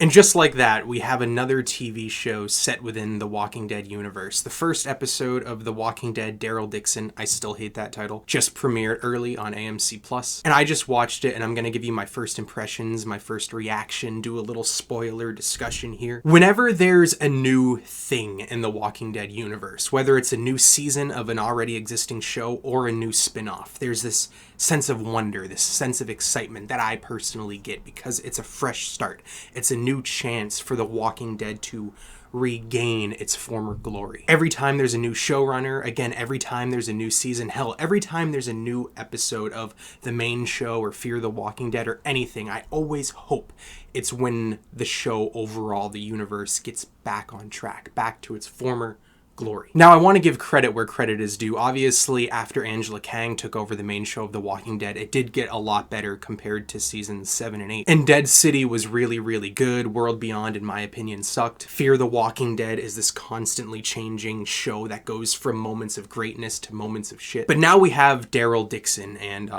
And just like that, we have another TV show set within the Walking Dead universe. The first episode of The Walking Dead, Daryl Dixon, I still hate that title, just premiered early on AMC+. And I just watched it, and I'm going to give you my first impressions, my first reaction, do a little spoiler discussion here. Whenever there's a new thing in the Walking Dead universe, whether it's a new season of an already existing show or a new spin-off, there's this sense of wonder, this sense of excitement that I personally get because it's a fresh start. It's a new chance for The Walking Dead to regain its former glory. Every time there's a new showrunner, again, every time there's a new season, hell, every time there's a new episode of the main show or Fear the Walking Dead or anything, I always hope it's when the show overall, the universe, gets back on track, back to its former glory. Now, I want to give credit where credit is due. Obviously, after Angela Kang took over the main show of The Walking Dead, it did get a lot better compared to seasons 7 and 8. And Dead City was really, really good. World Beyond, in my opinion, sucked. Fear the Walking Dead is this constantly changing show that goes from moments of greatness to moments of shit. But now we have Daryl Dixon, and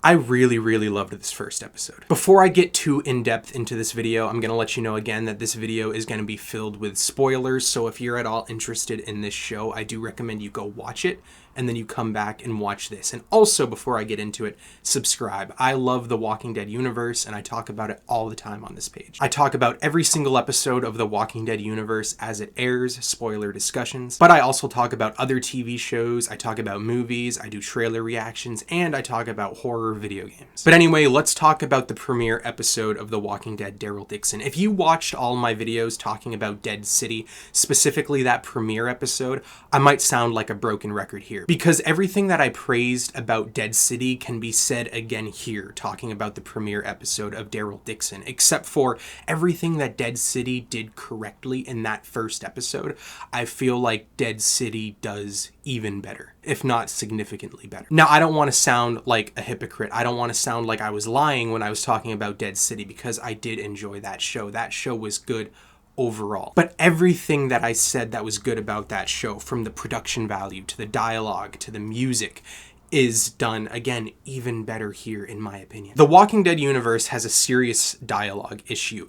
I really, really loved this first episode. Before I get too in-depth into this video, I'm going to let you know again that this video is going to be filled with spoilers, so if you're at all interested in this show, I do recommend you go watch it, and then you come back and watch this. And also, before I get into it, subscribe. I love the Walking Dead universe, and I talk about it all the time on this page. I talk about every single episode of the Walking Dead universe as it airs, spoiler discussions, but I also talk about other TV shows, I talk about movies, I do trailer reactions, and I talk about horror video games. But anyway, let's talk about the premiere episode of The Walking Dead, Daryl Dixon. If you watched all my videos talking about Dead City, specifically that premiere episode, I might sound like a broken record here, because everything that I praised about Dead City can be said again here, talking about the premiere episode of Daryl Dixon, except for everything that Dead City did correctly in that first episode. I feel like Dead City does even better, if not significantly better. Now, I don't want to sound like a hypocrite. I don't want to sound like I was lying when I was talking about Dead City, because I did enjoy that show. That show was good overall. But everything that I said that was good about that show, from the production value to the dialogue to the music, is done, again, even better here, in my opinion. The Walking Dead universe has a serious dialogue issue.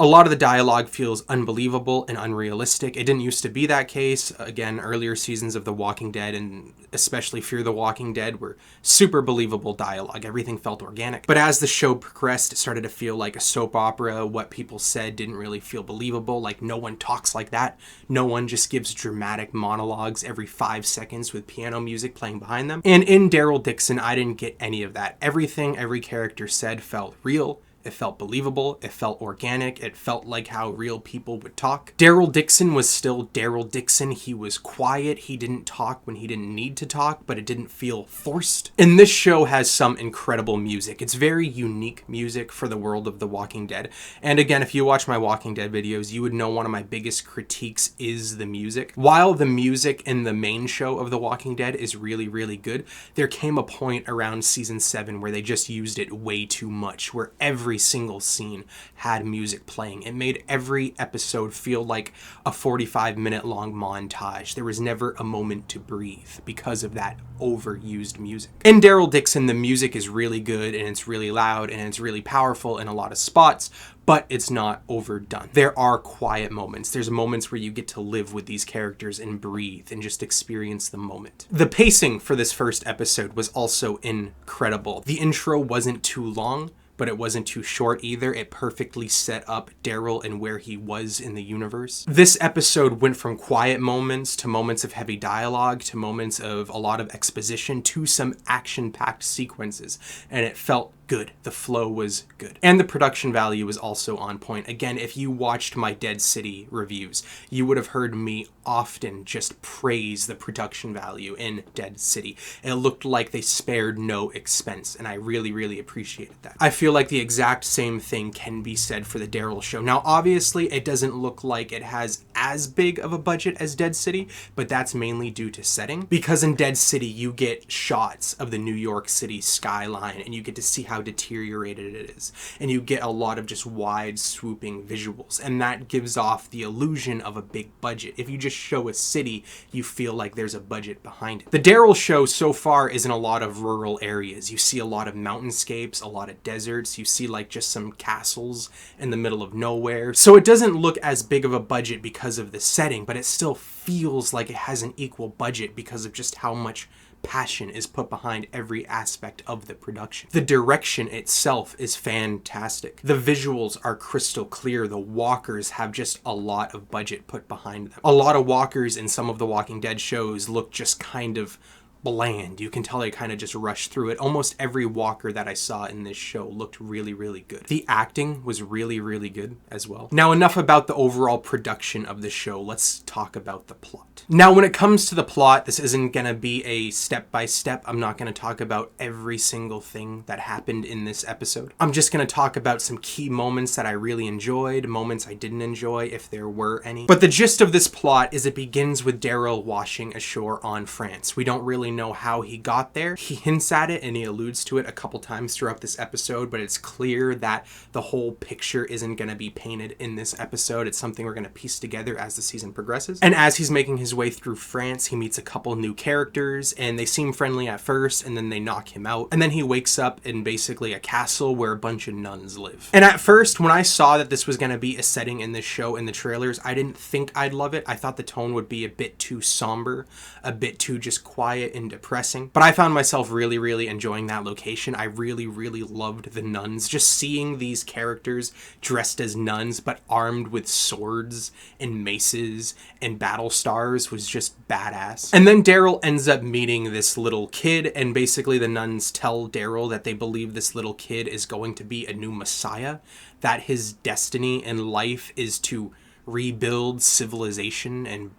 A lot of the dialogue feels unbelievable and unrealistic. It didn't used to be that case. Again, earlier seasons of The Walking Dead, and especially Fear the Walking Dead, were super believable dialogue. Everything felt organic. But as the show progressed, it started to feel like a soap opera. What people said didn't really feel believable. Like, no one talks like that. No one just gives dramatic monologues every 5 seconds with piano music playing behind them. And in Daryl Dixon, I didn't get any of that. Everything every character said felt real. It felt believable, it felt organic, it felt like how real people would talk. Daryl Dixon was still Daryl Dixon. He was quiet, he didn't talk when he didn't need to talk, but it didn't feel forced. And this show has some incredible music. It's very unique music for the world of The Walking Dead. And again, if you watch my Walking Dead videos, you would know one of my biggest critiques is the music. While the music in the main show of The Walking Dead is really, really good, there came a point around season 7 where they just used it way too much, where every single scene had music playing. It made every episode feel like a 45-minute long montage. There was never a moment to breathe because of that overused music. In Daryl Dixon, the music is really good, and it's really loud, and it's really powerful in a lot of spots, but it's not overdone. There are quiet moments. There's moments where you get to live with these characters and breathe and just experience the moment. The pacing for this first episode was also incredible. The intro wasn't too long, but it wasn't too short either. It perfectly set up Daryl and where he was in the universe. This episode went from quiet moments to moments of heavy dialogue to moments of a lot of exposition to some action-packed sequences, and it felt good. The flow was good. And the production value was also on point. Again, if you watched my Dead City reviews, you would have heard me often just praise the production value in Dead City. It looked like they spared no expense, and I really, really appreciated that. I feel like the exact same thing can be said for the Daryl show. Now, obviously, it doesn't look like it has as big of a budget as Dead City, but that's mainly due to setting. Because in Dead City, you get shots of the New York City skyline, and you get to see how how deteriorated it is. And you get a lot of just wide swooping visuals, and that gives off the illusion of a big budget. If you just show a city, you feel like there's a budget behind it. The Daryl show so far is in a lot of rural areas. You see a lot of mountainscapes, a lot of deserts, you see like just some castles in the middle of nowhere. So it doesn't look as big of a budget because of the setting, but it still feels like it has an equal budget because of just how much passion is put behind every aspect of the production. The direction itself is fantastic. The visuals are crystal clear. The walkers have just a lot of budget put behind them. A lot of walkers in some of the Walking Dead shows look just kind of bland. You can tell they kind of just rushed through it. Almost every walker that I saw in this show looked really, really good. The acting was really, really good as well. Now, enough about the overall production of the show. Let's talk about the plot. Now, when it comes to the plot, this isn't going to be a step-by-step. I'm not going to talk about every single thing that happened in this episode. I'm just going to talk about some key moments that I really enjoyed, moments I didn't enjoy, if there were any. But the gist of this plot is it begins with Daryl washing ashore on France. We don't really know how he got there. He hints at it and he alludes to it a couple times throughout this episode, but it's clear that the whole picture isn't going to be painted in this episode. It's something we're going to piece together as the season progresses. And as he's making his way through France, he meets a couple new characters, and they seem friendly at first, and then they knock him out. And then he wakes up in basically a castle where a bunch of nuns live. And at first, when I saw that this was going to be a setting in this show in the trailers, I didn't think I'd love it. I thought the tone would be a bit too somber, a bit too just quiet and depressing. But I found myself really, really enjoying that location. I really, really loved the nuns. Just seeing these characters dressed as nuns, but armed with swords and maces and battle stars was just badass. And then Daryl ends up meeting this little kid, and basically the nuns tell Daryl that they believe this little kid is going to be a new messiah, that his destiny in life is to rebuild civilization and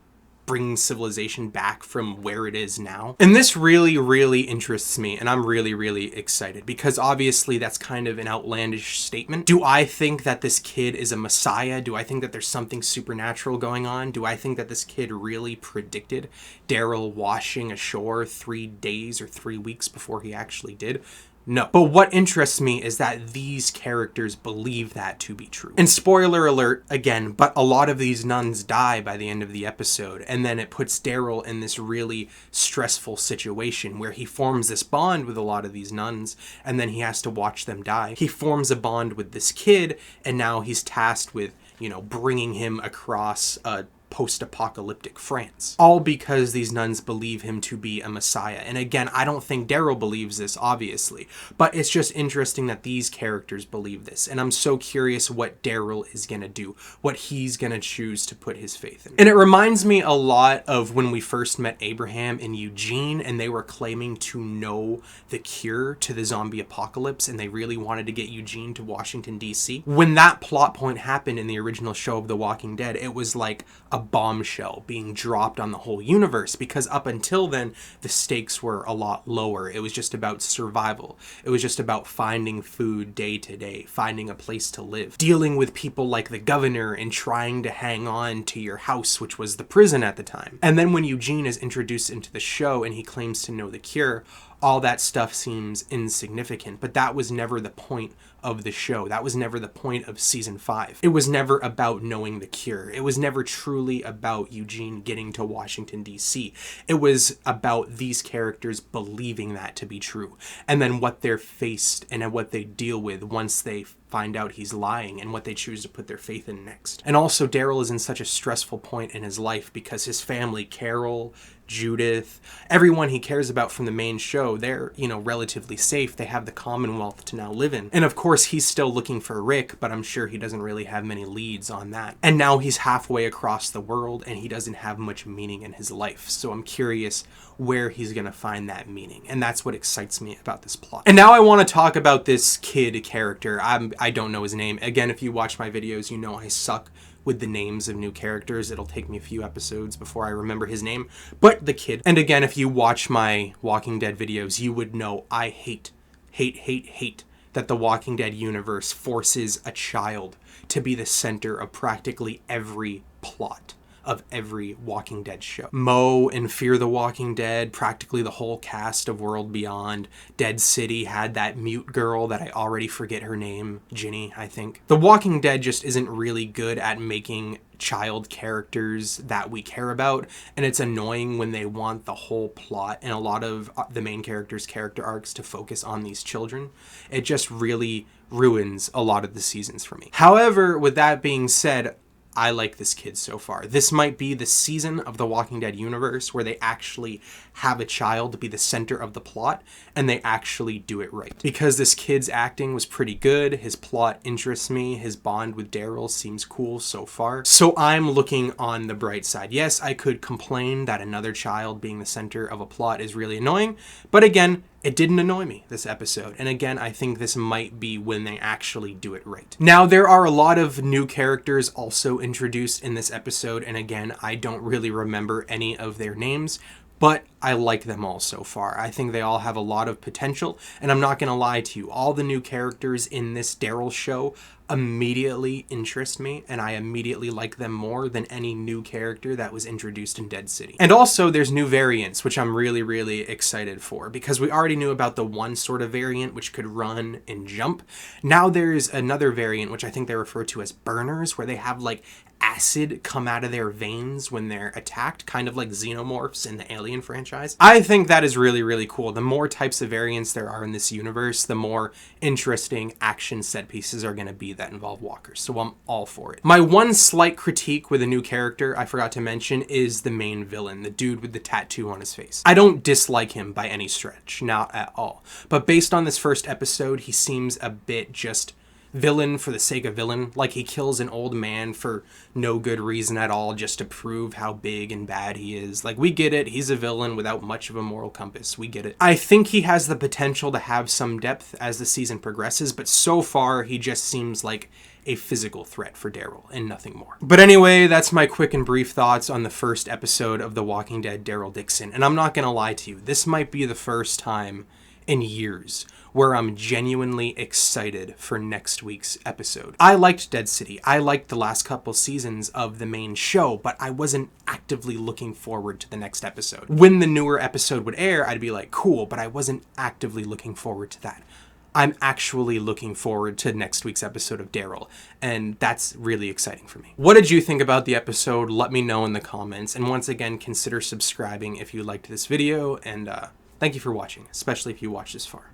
bring civilization back from where it is now. And this really, really interests me, and I'm really, really excited because obviously that's kind of an outlandish statement. Do I think that this kid is a messiah? Do I think that there's something supernatural going on? Do I think that this kid really predicted Daryl washing ashore 3 days or 3 weeks before he actually did? No. But what interests me is that these characters believe that to be true. And spoiler alert, again, but a lot of these nuns die by the end of the episode, and then it puts Daryl in this really stressful situation where he forms this bond with a lot of these nuns, and then he has to watch them die. He forms a bond with this kid, and now he's tasked with, bringing him across a post-apocalyptic France. All because these nuns believe him to be a messiah. And again, I don't think Daryl believes this, obviously, but it's just interesting that these characters believe this. And I'm so curious what Daryl is going to do, what he's going to choose to put his faith in. And it reminds me a lot of when we first met Abraham and Eugene, and they were claiming to know the cure to the zombie apocalypse, and they really wanted to get Eugene to Washington, D.C. When that plot point happened in the original show of The Walking Dead, it was like a bombshell being dropped on the whole universe, because up until then the stakes were a lot lower. It was just about survival. It was just about finding food day to day, finding a place to live, dealing with people like the governor and trying to hang on to your house, which was the prison at the time. And then when Eugene is introduced into the show and he claims to know the cure, all that stuff seems insignificant, but that was never the point of the show. That was never the point of season 5. It was never about knowing the cure. It was never truly about Eugene getting to Washington, D.C. It was about these characters believing that to be true, and then what they're faced and what they deal with once they find out he's lying, and what they choose to put their faith in next. And also, Daryl is in such a stressful point in his life because his family, Carol, Judith, everyone he cares about from the main show, they're, relatively safe. They have the Commonwealth to now live in. And of course, he's still looking for Rick, but I'm sure he doesn't really have many leads on that. And now he's halfway across the world, and he doesn't have much meaning in his life. So I'm curious where he's going to find that meaning. And that's what excites me about this plot. And now I want to talk about this kid character. I don't know his name. Again, if you watch my videos, you know I suck with the names of new characters. It'll take me a few episodes before I remember his name. But the kid. And again, if you watch my Walking Dead videos, you would know I hate that the Walking Dead universe forces a child to be the center of practically every plot. of every Walking Dead show. Mo in Fear the Walking Dead, practically the whole cast of World Beyond. Dead City had that mute girl that I already forget her name, Ginny, I think. The Walking Dead just isn't really good at making child characters that we care about, and it's annoying when they want the whole plot and a lot of the main characters' character arcs to focus on these children. It just really ruins a lot of the seasons for me. However, with that being said, I like this kid so far. This might be the season of the Walking Dead universe where they actually have a child be the center of the plot, and they actually do it right. Because this kid's acting was pretty good, his plot interests me, his bond with Daryl seems cool so far. So I'm looking on the bright side. Yes, I could complain that another child being the center of a plot is really annoying, but again, it didn't annoy me this episode. And again, I think this might be when they actually do it right. Now, there are a lot of new characters also introduced in this episode. And again, I don't really remember any of their names, but I like them all so far. I think they all have a lot of potential. And I'm not going to lie to you, all the new characters in this Daryl show immediately interest me, and I immediately like them more than any new character that was introduced in Dead City. And also there's new variants, which I'm really, really excited for, because we already knew about the one sort of variant which could run and jump. Now there's another variant, which I think they refer to as burners, where they have like acid come out of their veins when they're attacked, kind of like xenomorphs in the Alien franchise. I think that is really, really cool. The more types of variants there are in this universe, the more interesting action set pieces are going to be that involve walkers. So I'm all for it. My one slight critique with a new character I forgot to mention is the main villain, the dude with the tattoo on his face. I don't dislike him by any stretch, not at all. But based on this first episode, he seems a bit just villain for the sake of villain. Like he kills an old man for no good reason at all, just to prove how big and bad he is. Like, we get it. He's a villain without much of a moral compass. We get it. I think he has the potential to have some depth as the season progresses, but so far he just seems like a physical threat for Daryl and nothing more. But anyway, that's my quick and brief thoughts on the first episode of The Walking Dead, Daryl Dixon. And I'm not gonna lie to you, this might be the first time in years where I'm genuinely excited for next week's episode. I liked Dead City. I liked the last couple seasons of the main show, but I wasn't actively looking forward to the next episode. When the newer episode would air, I'd be like, cool, but I wasn't actively looking forward to that. I'm actually looking forward to next week's episode of Daryl, and that's really exciting for me. What did you think about the episode? Let me know in the comments, and once again, consider subscribing if you liked this video, and thank you for watching, especially if you watched this far.